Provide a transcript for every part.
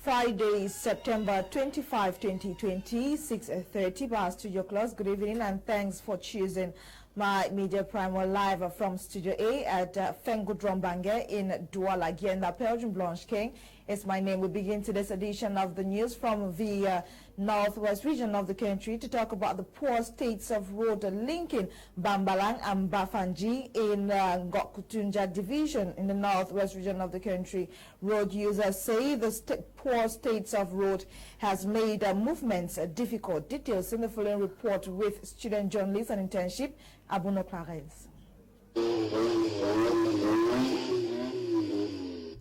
Friday, September 25, 2020, 6:30 bar Studio Close. Good evening and thanks for choosing my media primer live from Studio A at Fengudrombange in Douala, Genda, Belgium. Blanche King is my name. We begin today's edition of the news from the northwest region of the country to talk about the poor states of road linking Bambalang and Bafanji in Ngokutunja division in the northwest region of the country. Road users say the poor states of road has made movements difficult. Details in the following report with student journalist and internship Abuno Clarence.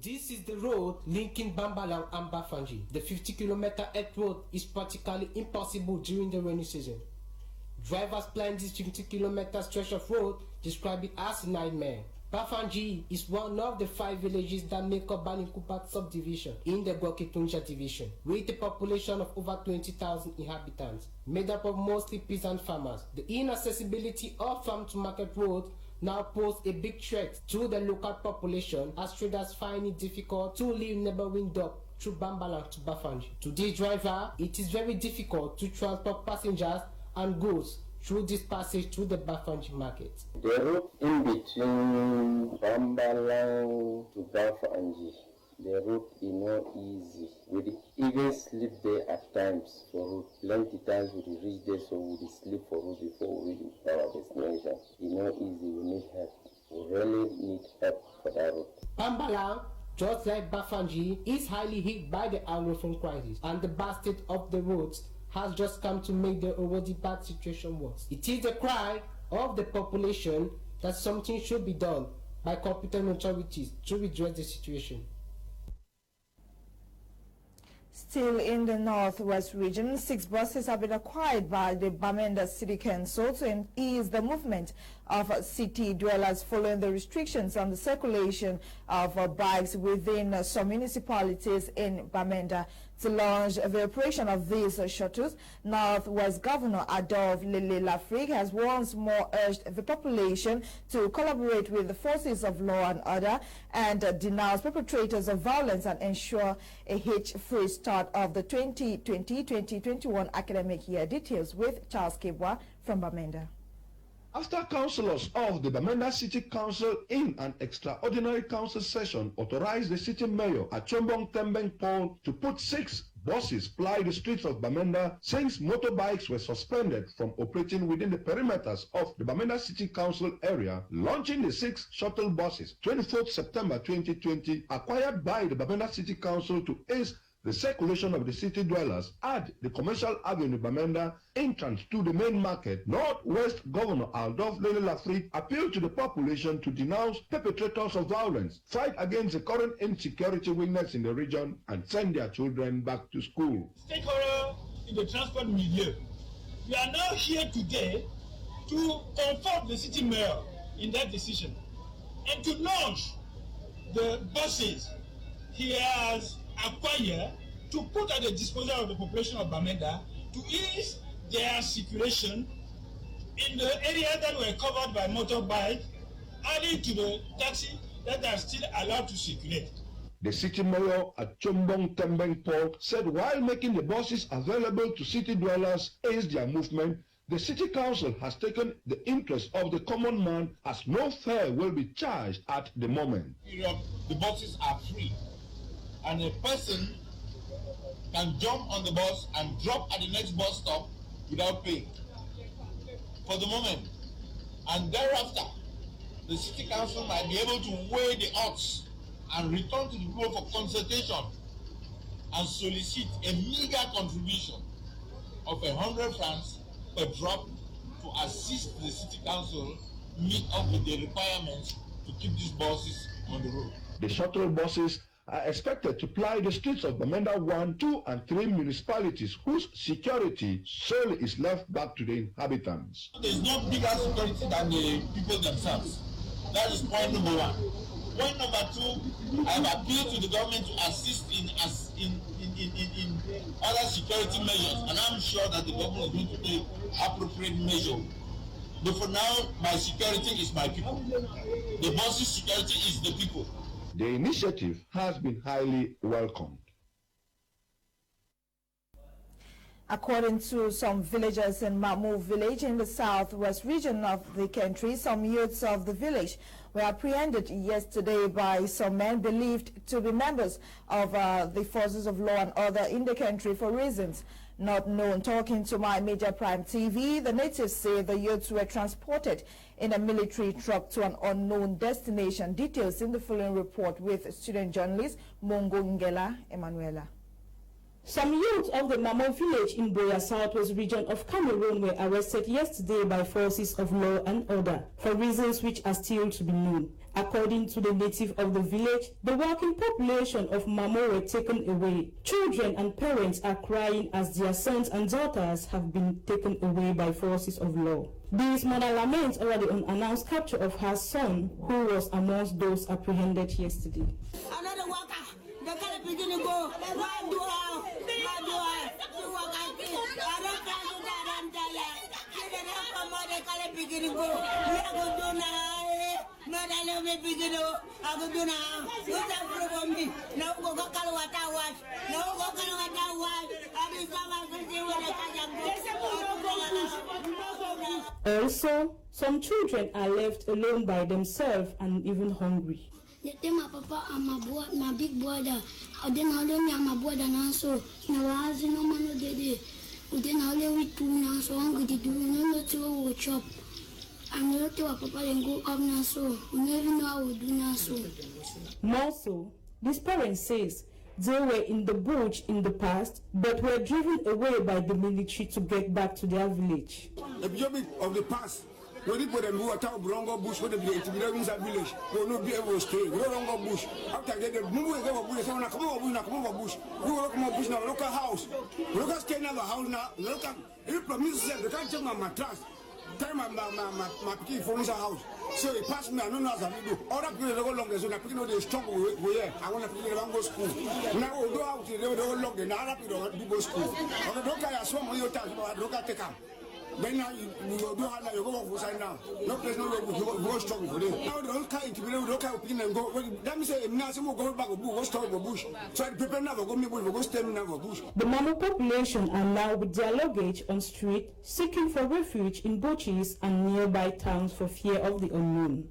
This is the road linking Bambalang and Bafanji. The 50-kilometer earth road is practically impossible during the rainy season. Drivers plan this 50-kilometer stretch of road, describe it as a nightmare. Bafanji is one of the 5 villages that make up Balinkupat subdivision in the Gokitunja division, with a population of over 20,000 inhabitants, made up of mostly peasant farmers. The inaccessibility of farm-to-market road now pose a big threat to the local population, as traders find it difficult to leave neighboring dock through Bambalang to Bafanji. To this driver, it is very difficult to transport passengers and goods through this passage to the Bafanji market. The route in between Bambalang to Bafanji, the route is not easy. We even sleep there at times for route. Plenty times we reach there, so we sleep for route before we reach our destination. It's not easy, we need help. We really need help for that route. Bambalang, just like Bafanji, is highly hit by the Anglophone crisis, and the bad state of the roads has just come to make the already bad situation worse. It is the cry of the population that something should be done by competent authorities to redress the situation. Still in the northwest region, 6 buses have been acquired by the Bamenda City Council to ease the movement of city dwellers following the restrictions on the circulation of bikes within some municipalities in Bamenda. To launch the operation of these shuttles, Northwest Governor Adolphe Lafrique has once more urged the population to collaborate with the forces of law and order and denounce perpetrators of violence and ensure a hitch-free start of the 2020-2021 academic year. Details with Charles Kibwa from Bamenda. After councillors of the Bamenda City Council in an extraordinary council session authorized the city mayor Achombong Tembeng Paul to put 6 buses ply the streets of Bamenda since motorbikes were suspended from operating within the perimeters of the Bamenda City Council area, launching the 6 shuttle buses 24th September 2020 acquired by the Bamenda City Council to ease the circulation of the city dwellers at the commercial avenue Bamenda entrance to the main market. Northwest Governor Adolphe Lafrique appealed to the population to denounce perpetrators of violence, fight against the current insecurity witnessed in the region, and send their children back to school. Stakeholder in the transport milieu, we are now here today to comfort the city mayor in that decision and to launch the buses he has acquire to put at the disposal of the population of Bamenda to ease their circulation in the areas that were covered by motorbike, adding to the taxi that are still allowed to circulate. The city mayor at Chombong Tembeng Paul said while making the buses available to city dwellers ease their movement, the city council has taken the interest of the common man as no fare will be charged at the moment. The buses are free, and a person can jump on the bus and drop at the next bus stop without paying for the moment. And thereafter, the city council might be able to weigh the odds and return to the people for consultation and solicit a meager contribution of 100 francs per drop to assist the city council meet up with the requirements to keep these buses on the road. The shuttle buses are expected to ply the streets of Bamenda 1, 2, and 3 municipalities whose security solely is left back to the inhabitants. There is no bigger security than the people themselves. That is point number 1. Point number 2, I have appealed to the government to assist in other security measures, and I'm sure that the government is going to take appropriate measures. But for now, my security is my people. The boss's security is the people. The initiative has been highly welcomed. According to some villagers in Mamu village in the southwest region of the country, some youths of the village were apprehended yesterday by some men believed to be members of the forces of law and order in the country for reasons not known. Talking to My Media Prime TV, the natives say the youths were transported in a military truck to an unknown destination. Details in the following report with student journalist Mongo Ngela Emanuela. Some youths of the Mamo village in Boya Southwest region of Cameroon were arrested yesterday by forces of law and order for reasons which are still to be known. According to the native of the village, the working population of Mamo were taken away. Children and parents are crying as their sons and daughters have been taken away by forces of law. This mother laments over the unannounced capture of her son, who was amongst those apprehended yesterday. Another worker, the color beginning go, why do I? Also, some children are left alone by themselves and even hungry. My papa and my big brother, then I don't my brother now, so now I no man did. Then I live with two now, so I'm going to do no to chop. I'm not to papa and go up now, so we never know how we do now, so. More so, this parent says they were in the bush in the past, but were driven away by the military to get back to their village. The job of the past. When people them who attack Brongo bush, when they be intimidating that village, will not be able to stay. We don't bush. After they move over bush, they want to come over bush. We will come over bush now. Look at house. Look at stay in our house now. Look at if promise them they can't take my mattress. Tell my key for his house. So he passed me. I don't know how to do. Other people they go long. So I know they struggle with here. I want to people they go school. Now we go out. They go long. They now people they go school. Okay, look at your swam on your time. Look at take them. Then now you do have you go for side now. No place no go struggle for them. Now they don't carry to be don't carry opinion and go. That means say now some go back go struggle for bush. So the people now go me bush go stay now for bush. The Mamo population are now with their luggage on street, seeking for refuge in bushs and nearby towns for fear of the unknown.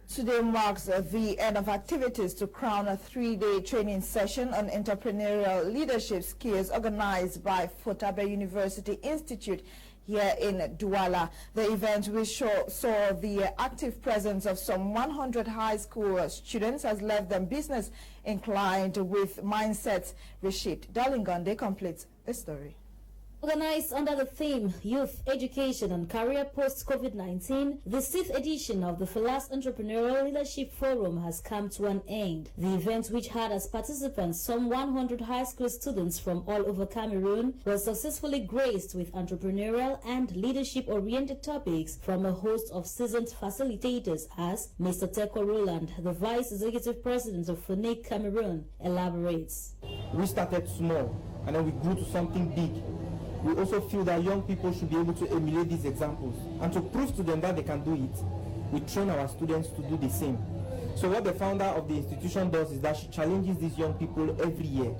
Today marks the end of activities to crown a 3-day training session on entrepreneurial leadership skills organized by Fotabe University Institute here in Douala. The event, which saw the active presence of some 100 high school students, has left them business inclined with mindsets reshaped. Darlingonde completes the story. Organized under the theme Youth, Education and Career Post-COVID-19, the 6th edition of the FELAS Entrepreneurial Leadership Forum has come to an end. The event, which had as participants some 100 high school students from all over Cameroon, was successfully graced with entrepreneurial and leadership-oriented topics from a host of seasoned facilitators, as Mr. Teko Roland, the Vice Executive President of FUNIC Cameroon, elaborates. We started small and then we grew to something big. We also feel that young people should be able to emulate these examples, and to prove to them that they can do it, we train our students to do the same. So what the founder of the institution does is that she challenges these young people every year,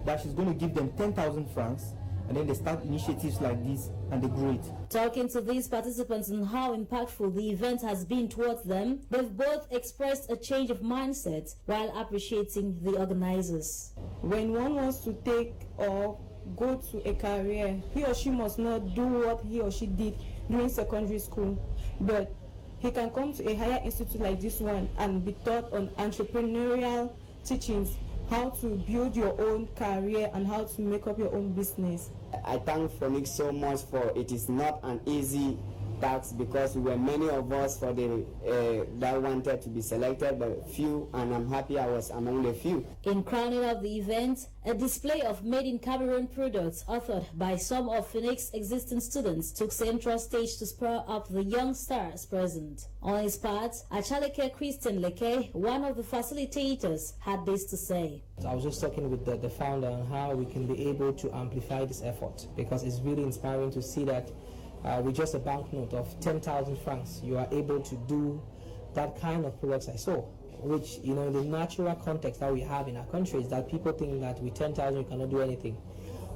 that she's going to give them 10,000 francs, and then they start initiatives like this and they grow it. Talking to these participants on how impactful the event has been towards them, they've both expressed a change of mindset while appreciating the organizers. When one wants to take or go to a career, he or she must not do what he or she did during secondary school, but he can come to a higher institute like this one and be taught on entrepreneurial teachings, how to build your own career and how to make up your own business. I thank FUNIC so much, for it is not an easy task, because we were many of us for the that wanted to be selected, but few, and I'm happy I was among the few. In crowning of the event, a display of made in Cameroon products authored by some of FUNIC's existing students took central stage to spur up the young stars present. On his part, Achaleke Christian Leke, one of the facilitators, had this to say. I was just talking with the founder on how we can be able to amplify this effort, because it's really inspiring to see that with just a banknote of 10,000 francs, you are able to do that kind of products I saw, which, the natural context that we have in our country is that people think that with 10,000 you cannot do anything.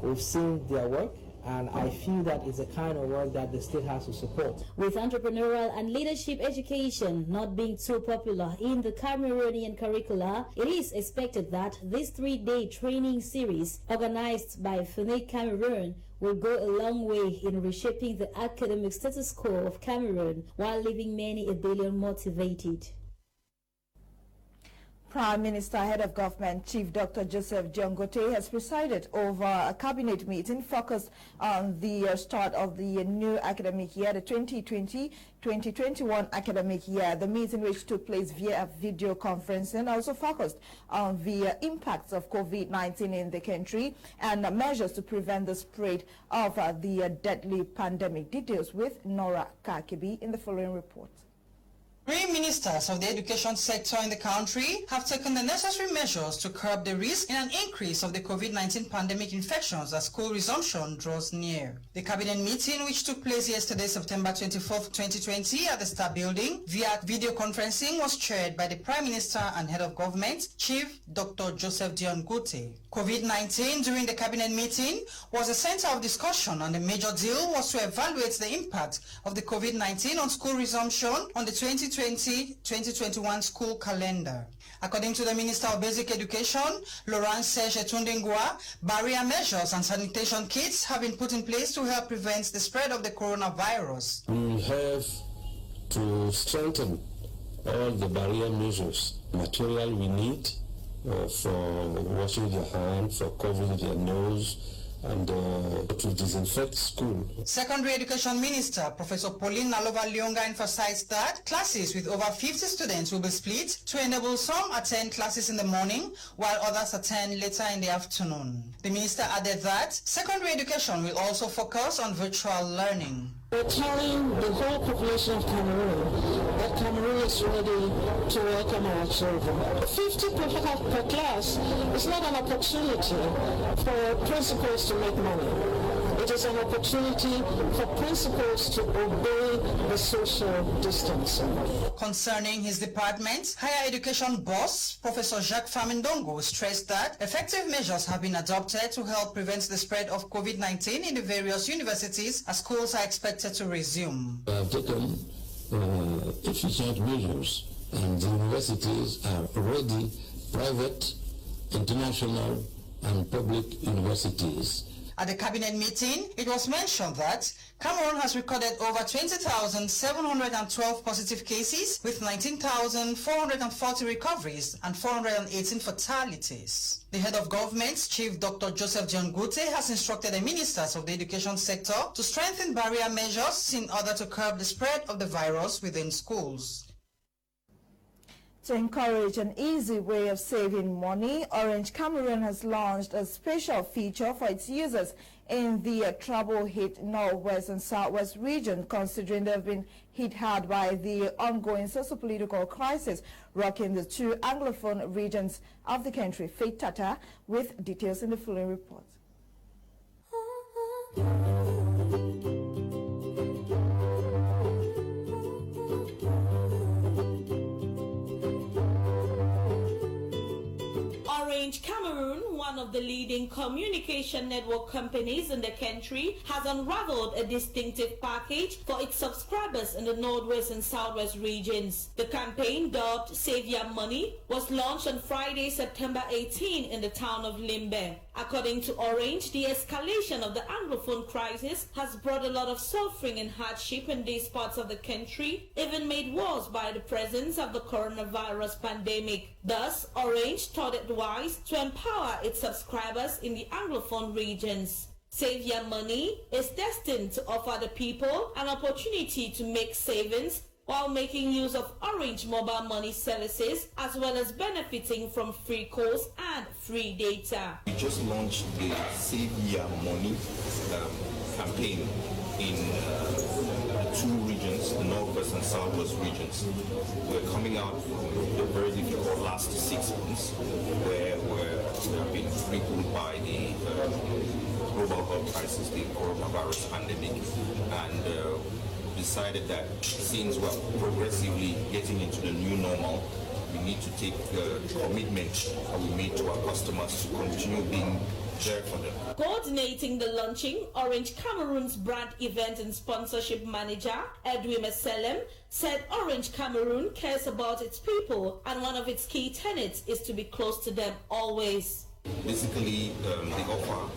We've seen their work, and I feel that it's the kind of work that the state has to support. With entrepreneurial and leadership education not being too popular in the Cameroonian curricula, it is expected that this 3-day training series organized by Fcfa Cameroon will go a long way in reshaping the academic status quo of Cameroon while leaving many a billion motivated. Prime Minister, Head of Government, Chief Dr. Joseph Dion-Gote has presided over a cabinet meeting focused on the start of the new academic year, the 2020-2021 academic year. The meeting, which took place via video conferencing, also focused on the impacts of COVID-19 in the country and measures to prevent the spread of the deadly pandemic. Details with Nora Kakibi in the following report. 3 ministers of the education sector in the country have taken the necessary measures to curb the risk in an increase of the COVID-19 pandemic infections as school resumption draws near. The cabinet meeting, which took place yesterday, September 24, 2020, at the Star Building via video conferencing, was chaired by the Prime Minister and Head of Government, Chief Dr. Joseph Dion-Gote. COVID-19 during the cabinet meeting was the center of discussion, and the major deal was to evaluate the impact of the COVID-19 on school resumption on the 2020-2021 school calendar. According to the Minister of Basic Education, Laurent Serge Etundengwa, barrier measures and sanitation kits have been put in place to help prevent the spread of the coronavirus. We have to strengthen all the barrier measures, material we need for washing their hands, for covering their nose, and to disinfect school. Secondary Education Minister Professor Pauline Nalova-Lyonga emphasized that classes with over 50 students will be split to enable some attend classes in the morning while others attend later in the afternoon. The minister added that secondary education will also focus on virtual learning. We're telling the whole population of Cameroon that Cameroon is ready to welcome our children. 50 people per class is not an opportunity for principals to make money. It is an opportunity for principals to obey the social distancing. Concerning his department, Higher Education boss, Professor Jacques Famindongo, stressed that effective measures have been adopted to help prevent the spread of COVID-19 in the various universities as schools are expected to resume. We have taken efficient measures, and the universities are ready, private, international, and public universities. At the cabinet meeting, it was mentioned that Cameroon has recorded over 20,712 positive cases with 19,440 recoveries and 418 fatalities. The head of government, Chief Dr. Joseph Dion-Gote, has instructed the ministers of the education sector to strengthen barrier measures in order to curb the spread of the virus within schools. To encourage an easy way of saving money, Orange Cameroon has launched a special feature for its users in the trouble-hit Northwest and Southwest region, considering they have been hit hard by the ongoing socio-political crisis rocking the 2 Anglophone regions of the country. Faith Tata with details in the following report. Orange Cameroon, one of the leading communication network companies in the country, has unraveled a distinctive package for its subscribers in the Northwest and Southwest regions. The campaign, dubbed Save Your Money, was launched on Friday, September 18 in the town of Limbe. According to Orange, the escalation of the Anglophone crisis has brought a lot of suffering and hardship in these parts of the country, even made worse by the presence of the coronavirus pandemic. Thus, Orange thought it wise to empower its subscribers in the Anglophone regions. Save Your Money is destined to offer the people an opportunity to make savings while making use of Orange mobile money services, as well as benefiting from free calls and free data. We just launched the Save Your Money campaign in 2 regions, the Northwest and Southwest regions. We're coming out from the very difficult last 6 months where we have been crippled by the global health crisis, the coronavirus pandemic, and decided that since we're progressively getting into the new normal, we need to take the commitment that we made to our customers to continue being there for them. Coordinating the launching, Orange Cameroon's brand event and sponsorship manager, Edwin Meselem, said Orange Cameroon cares about its people and one of its key tenets is to be close to them always. Basically, the offer,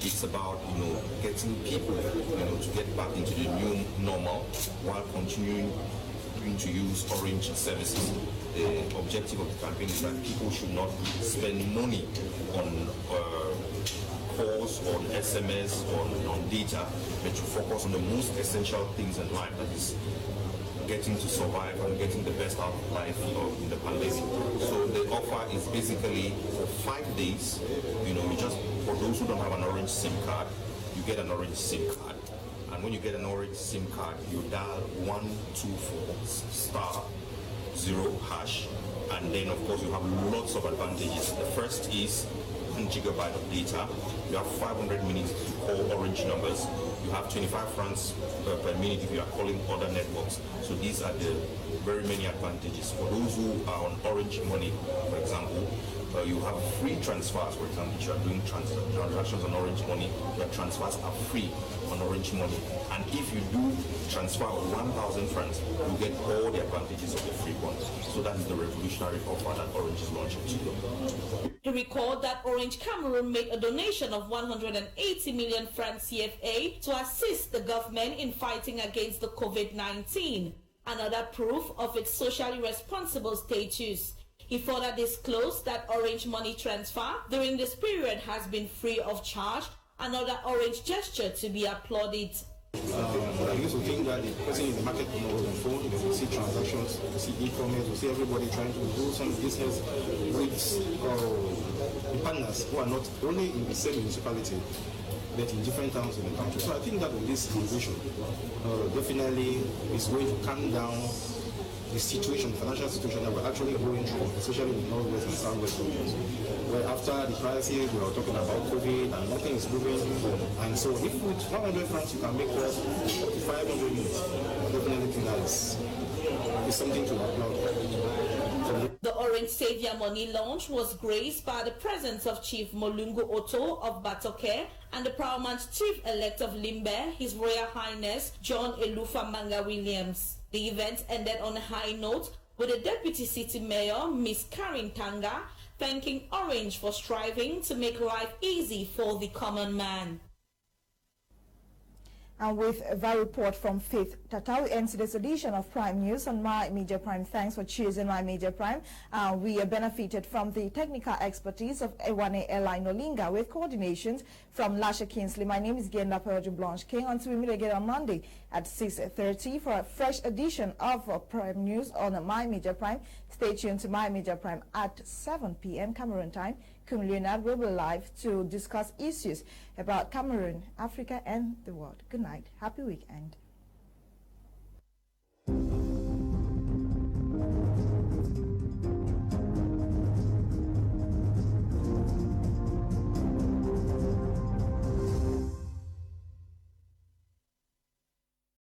it's about, getting people, to get back into the new normal while continuing to use Orange services. The objective of the campaign is that people should not spend money on calls, on SMS, on data, but to focus on the most essential things in life, that is getting to survive and getting the best out of life in the pandemic. So the offer is basically for 5 days, for those who don't have an Orange SIM card, you get an Orange SIM card. And when you get an Orange SIM card, you dial 124*0#, and then of course you have lots of advantages. The first is 1 GB of data. You have 500 minutes to call Orange numbers. You have 25 francs per minute if you are calling other networks. So these are the very many advantages. For those who are on Orange Money, for example, you have free transfers. For example, if you are doing transactions on Orange Money, your transfers are free on Orange Money. And if you do transfer of 1,000 francs, you get all the advantages of the free ones. So that is the revolutionary offer that Orange is launching today. To recall that Orange Cameroon made a donation of 180 million francs CFA to assist the government in fighting against the COVID-19, another proof of its socially responsible status. He further disclosed that Orange Money transfer during this period has been free of charge, another Orange gesture to be applauded. I used to think that the person in the market on the phone, they will see transactions, they see e-commerce, we see everybody trying to do some business with the partners who are not only in the same municipality, but in different towns in the country. So I think that with this innovation, definitely is going to calm down the situation, the financial situation that we're actually going through, especially in the northwest and southwest regions, where after the crisis we were talking about COVID and nothing is moving. And so if with 100 francs you can make us 500 units, I definitely think that is something to applaud. The Orange Savior Money launch was graced by the presence of Chief Molungu Otto of Batoke and the Paramount Chief-elect of Limbe, His Royal Highness John Elufa Manga Williams. The event ended on a high note with the Deputy City Mayor, Miss Karin Tanga, thanking Orange for striving to make life easy for the common man. And with that report from Faith Tatawi ends this edition of Prime News on My Media Prime. Thanks for choosing My Media Prime. We are benefited from the technical expertise of Ewane Airline Olinga with coordinations from Lasha Kingsley. My name is Genda Perojo Blanche King. Until we meet again on Monday at 6:30 for a fresh edition of Prime News on My Media Prime. Stay tuned to My Media Prime at 7 p.m. Cameroon time. Leonard will be live to discuss issues about Cameroon, Africa, and the world. Good night. Happy weekend.